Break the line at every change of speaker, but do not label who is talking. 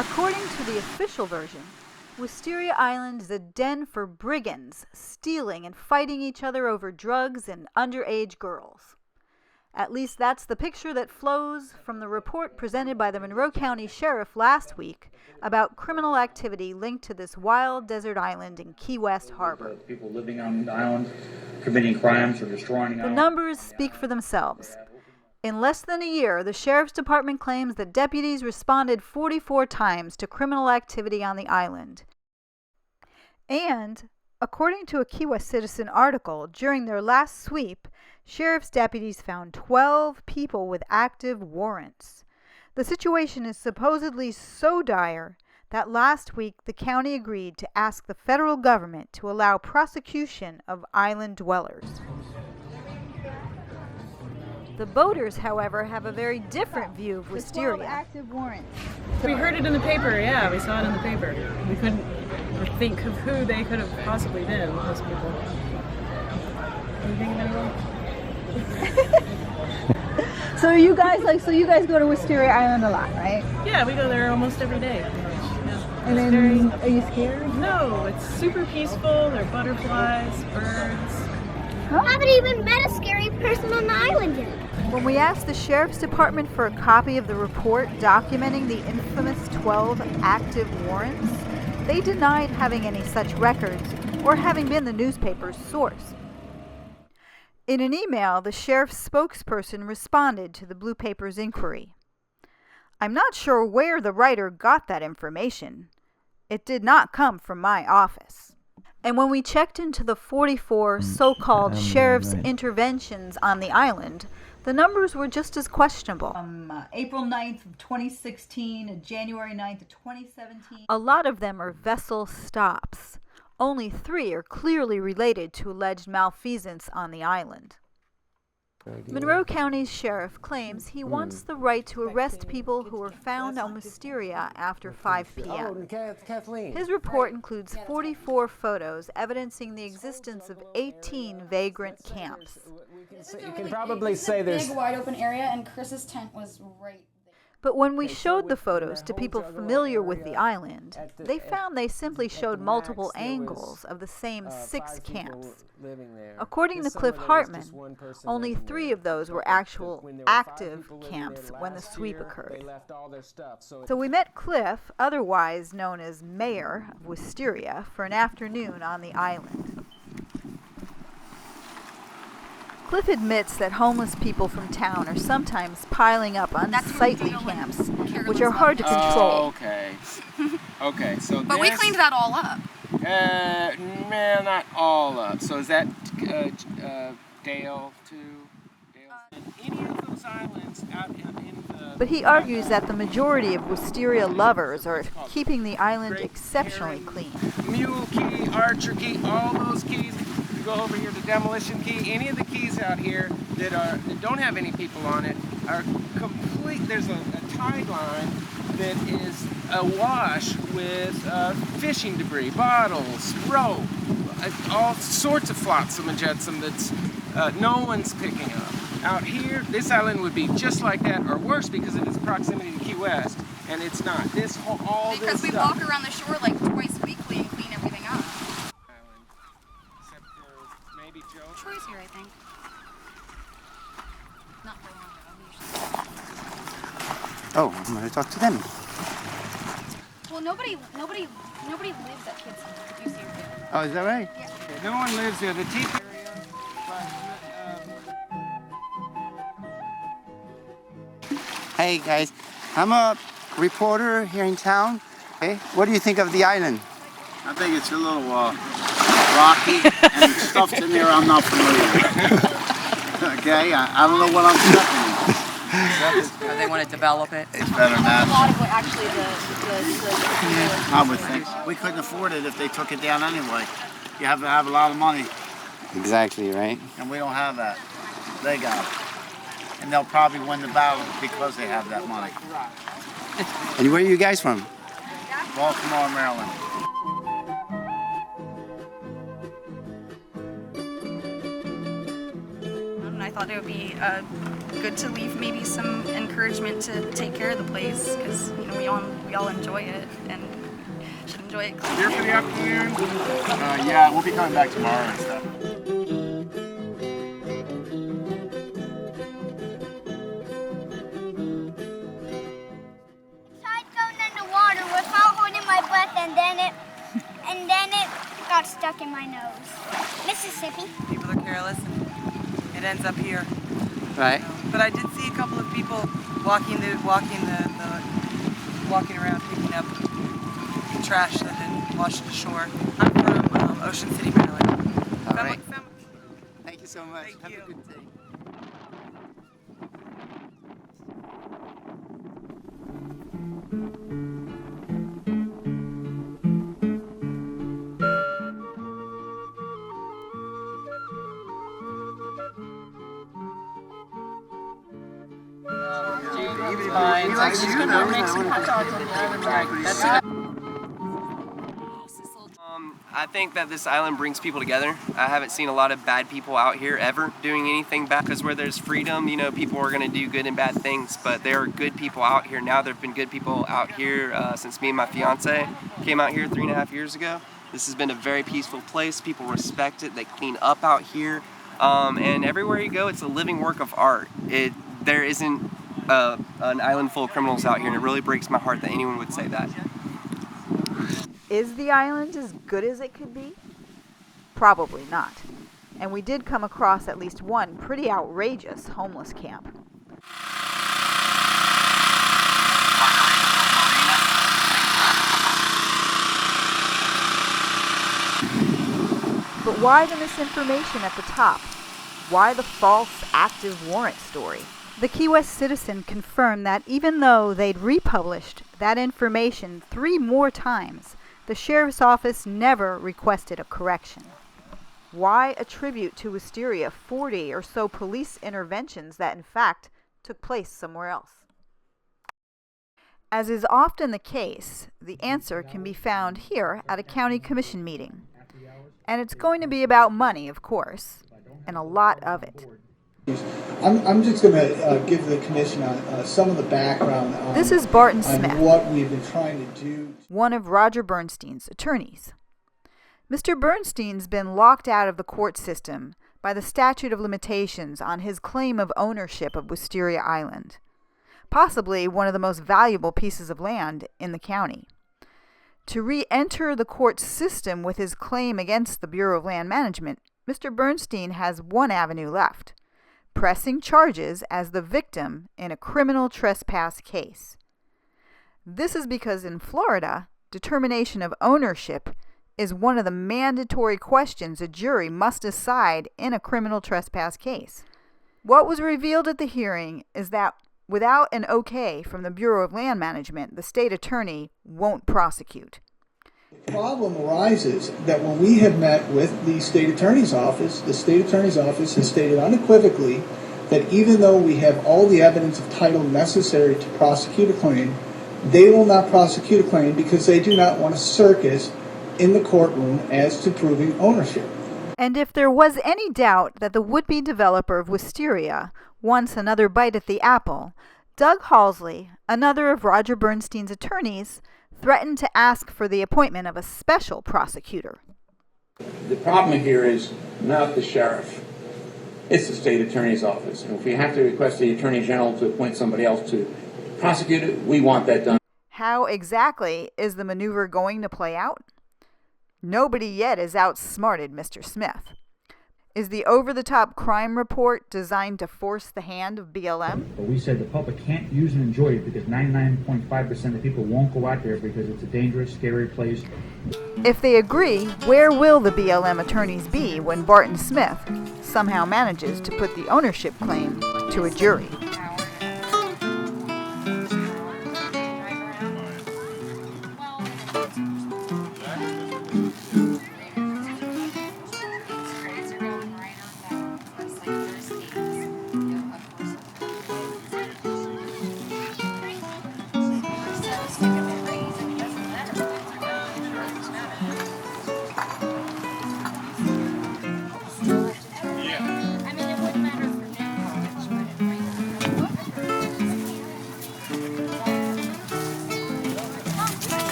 According to the official version, Wisteria Island is a den for brigands, stealing and fighting each other over drugs and underage girls. At least that's the picture that flows from the report presented by the Monroe County Sheriff last week about criminal activity linked to this wild desert island in Key West Harbor.
People living on the island, committing crimes or destroying the island.
The numbers speak for themselves. In less than a year, the Sheriff's Department claims that deputies responded 44 times to criminal activity on the island. And, according to a Key West Citizen article, during their last sweep, Sheriff's deputies found 12 people with active warrants. The situation is supposedly so dire that last week the county agreed to ask the federal government to allow prosecution of island dwellers. The boaters, however, have a very different view of Wisteria.
12 active warrants.
We heard it in the paper, yeah, we saw it in the paper. We couldn't think of who they could have possibly been, those people. Can you think of anyone?
So you guys go to Wisteria Island a lot, right?
Yeah, we go there almost every day. Yeah.
And then, are you scared?
No, it's super peaceful. There are butterflies, birds.
I haven't even met a scary person on the island yet.
When we asked the Sheriff's Department for a copy of the report documenting the infamous 12 active warrants, they denied having any such records or having been the newspaper's source. In an email, the sheriff's spokesperson responded to the Blue Paper's inquiry. I'm not sure where the writer got that information. It did not come from my office. And when we checked into the 44 so-called sheriff's interventions on the island, the numbers were just as questionable.
April 9th of 2016 to January 9th of 2017.
A lot of them are vessel stops. Only 3 are clearly related to alleged malfeasance on the island. Monroe County's sheriff claims he wants the right to arrest people who were found on Wisteria after 5 p.m. His report includes 44 photos evidencing the existence of 18 vagrant camps.
You can probably say there's
a big wide open area, and Chris's tent was right there.
But when we showed the photos to people familiar with the island, they found they simply showed multiple angles of the same 6 camps. According to Cliff Hartman, only 3 of those were actual active camps when the sweep occurred. So we met Cliff, otherwise known as Mayor of Wisteria, for an afternoon on the island. Cliff admits that homeless people from town are sometimes piling up unsightly camps, which are hard to control.
Oh, okay. Okay, so
But we cleaned that all up.
Man, not all up. So is that Dale too? Any of those islands out in the...
But he argues that the majority of Wisteria lovers are keeping the island exceptionally clean.
Mule Key, Archer Key, all those keys. Go over here to Demolition Key. Any of the keys out here that don't have any people on it are complete. There's a tide line that is awash with fishing debris, bottles, rope, all sorts of flotsam and jetsam that's no one's picking up. Out here, this island would be just like that, or worse because of its proximity to Key West, and it's not. This whole
Because we walk around the shore like twice weekly and clean everything up. Troy's here, I think. Not for long, though.
Oh, I'm going to talk to them.
Well, nobody lives at Kids Center, if you see her there.
Oh, is that right?
Yeah.
No one lives there. The teeth area,
Hey, guys. I'm a reporter here in town. Okay. What do you think of the island?
I think it's a little rocky and stuff in there I'm not familiar with. Okay, I don't know what I'm stepping in.
They want to develop it.
It's better
A
than
lot of what actually
I would think. We couldn't afford it if they took it down anyway. You have to have a lot of money,
Exactly, right?
and we don't have that. They got it. And they'll probably win the battle because they have that money.
And where are you guys from?
Baltimore, Maryland.
I thought thought it would be good to leave maybe some encouragement to take care of the place, because we all enjoy it and should enjoy it.
Here for the afternoon?
Yeah, we'll be coming back tomorrow and stuff.
Tried going underwater without holding my breath, and then it got stuck in my nose. Mississippi.
People are careless and it ends up here.
Right.
But I did see a couple of people walking around picking up trash that had washed ashore. I'm from Ocean City, Maryland.
All right. Thank you so much.
Thank you.
Have a good day.
I think that this island brings people together. I haven't seen a lot of bad people out here ever doing anything bad, because where there's freedom, people are going to do good and bad things, but there are good people out here now. There have been good people out here since me and my fiance came out here 3.5 years ago. This has been a very peaceful place. People respect it. They clean up out here. And everywhere you go, it's a living work of art. There isn't an island full of criminals out here, and it really breaks my heart that anyone would say that.
Is the island as good as it could be? Probably not. And we did come across at least one pretty outrageous homeless camp. But why the misinformation at the top? Why the false active warrant story? The Key West Citizen confirmed that even though they'd republished that information 3 more times, the sheriff's office never requested a correction. Why attribute to Wisteria 40 or so police interventions that in fact took place somewhere else? As is often the case, the answer can be found here at a county commission meeting. And it's going to be about money, of course, and a lot of it.
I'm just going to give the commission some of the background on,
this is Barton Smith,
what we've been trying to do.
One of Roger Bernstein's attorneys. Mr. Bernstein's been locked out of the court system by the statute of limitations on his claim of ownership of Wisteria Island, possibly one of the most valuable pieces of land in the county. To re-enter the court system with his claim against the Bureau of Land Management, Mr. Bernstein has one avenue left: pressing charges as the victim in a criminal trespass case. This is because in Florida, determination of ownership is one of the mandatory questions a jury must decide in a criminal trespass case. What was revealed at the hearing is that without an okay from the Bureau of Land Management, the state attorney won't prosecute.
The problem arises that when we have met with the state attorney's office, the state attorney's office has stated unequivocally that even though we have all the evidence of title necessary to prosecute a claim, they will not prosecute a claim because they do not want a circus in the courtroom as to proving ownership.
And if there was any doubt that the would-be developer of Wisteria wants another bite at the apple, Doug Halsley, another of Roger Bernstein's attorneys, threatened to ask for the appointment of a special prosecutor.
The problem here is not the sheriff. It's the state attorney's office. And if we have to request the attorney general to appoint somebody else to prosecute it, we want that done.
How exactly is the maneuver going to play out? Nobody yet has outsmarted Mr. Smith. Is the over-the-top crime report designed to force the hand of BLM?
But we said the public can't use and enjoy it because 99.5% of people won't go out there because it's a dangerous, scary place.
If they agree, where will the BLM attorneys be when Barton Smith somehow manages to put the ownership claim to a jury?